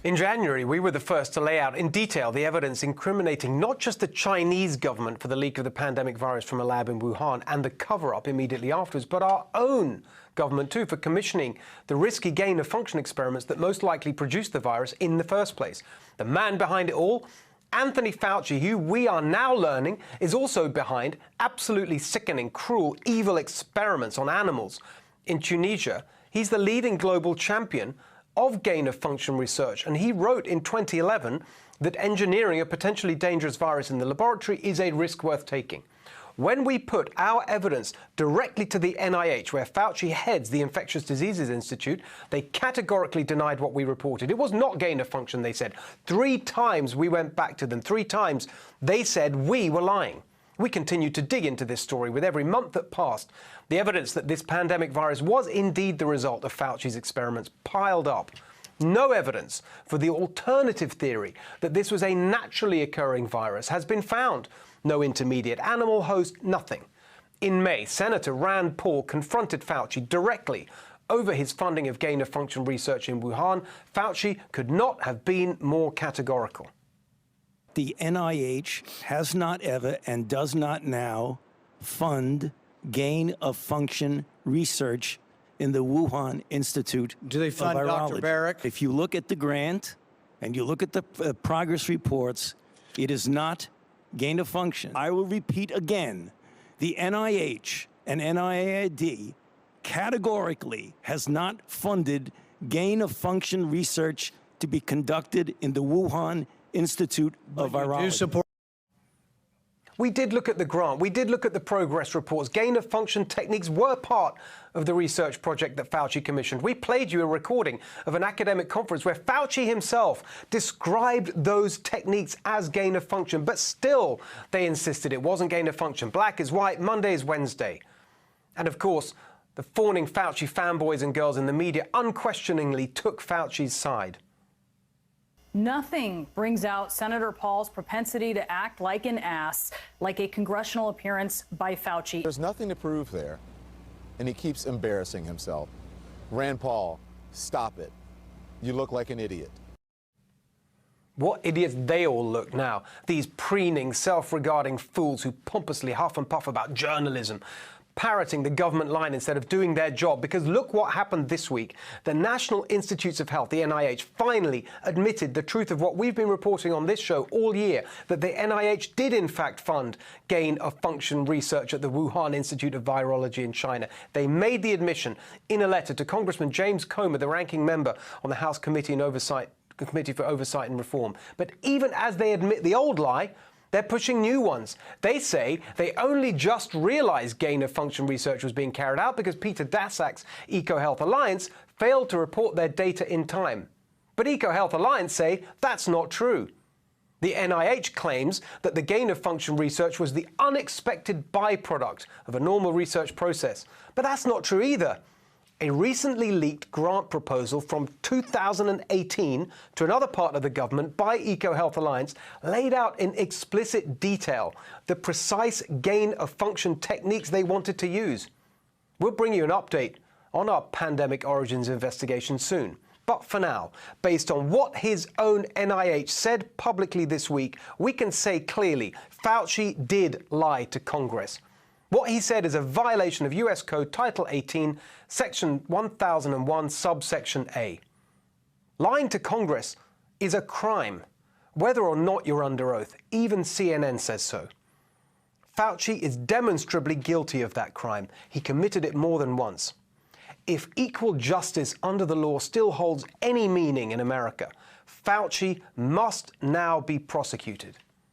In January, we were the first to lay out in detail the evidence incriminating not just the Chinese government for the leak of the pandemic virus from a lab in Wuhan and the cover-up immediately afterwards, but our own government too for commissioning the risky gain-of-function experiments that most likely produced the virus in the first place. The man behind it all, Anthony Fauci, who we are now learning is also behind absolutely sickening, cruel, evil experiments on animals. In Tunisia, he's the leading global champion of gain-of-function research, and he wrote in 2011 that engineering a potentially dangerous virus in the laboratory is a risk worth taking. When we put our evidence directly to the NIH, where Fauci heads the Infectious Diseases Institute, they categorically denied what we reported. It was not gain-of-function, they said. 3 times we went back to them. 3 times they said we were lying. We continued to dig into this story with every month that passed. The evidence that this pandemic virus was indeed the result of Fauci's experiments piled up. No evidence for the alternative theory that this was a naturally occurring virus has been found. No intermediate animal host, nothing. In May, Senator Rand Paul confronted Fauci directly over his funding of gain-of-function research in Wuhan. Fauci could not have been more categorical. The NIH has not ever and does not now fund gain-of-function research in the Wuhan Institute of Virology. Do they fund Dr. Barrick? If you look at the grant and you look at the progress reports, it is not gain-of-function. I will repeat again, the NIH and NIAID categorically has not funded gain-of-function research to be conducted in the Wuhan Institute of Virology. We did look at the grant. We did look at the progress reports. Gain-of-function techniques were part of the research project that Fauci commissioned. We played you a recording of an academic conference where Fauci himself described those techniques as gain-of-function, but still they insisted it wasn't gain-of-function. Black is white, Monday is Wednesday. And of course, the fawning Fauci fanboys and girls in the media unquestioningly took Fauci's side. Nothing brings out Senator Paul's propensity to act like an ass, like a congressional appearance by Fauci. There's nothing to prove there, and he keeps embarrassing himself. Rand Paul, stop it. You look like an idiot. What idiots they all look now, these preening, self-regarding fools who pompously huff and puff about journalism, parroting the government line instead of doing their job. Because look what happened this week. The National Institutes of Health, the NIH, finally admitted the truth of what we've been reporting on this show all year, that the NIH did in fact fund gain-of-function research at the Wuhan Institute of Virology in China. They made the admission in a letter to Congressman James Comer, the ranking member on the House Committee for Oversight and Reform. But even as they admit the old lie, they're pushing new ones. They say they only just realized gain-of-function research was being carried out because Peter Daszak's EcoHealth Alliance failed to report their data in time. But EcoHealth Alliance say that's not true. The NIH claims that the gain-of-function research was the unexpected byproduct of a normal research process. But that's not true either. A recently leaked grant proposal from 2018 to another part of the government by EcoHealth Alliance laid out in explicit detail the precise gain-of-function techniques they wanted to use. We'll bring you an update on our pandemic origins investigation soon. But for now, based on what his own NIH said publicly this week, we can say clearly Fauci did lie to Congress. What he said is a violation of U.S. Code Title 18, Section 1001, subsection A. Lying to Congress is a crime, whether or not you're under oath. Even CNN says so. Fauci is demonstrably guilty of that crime. He committed it more than once. If equal justice under the law still holds any meaning in America, Fauci must now be prosecuted.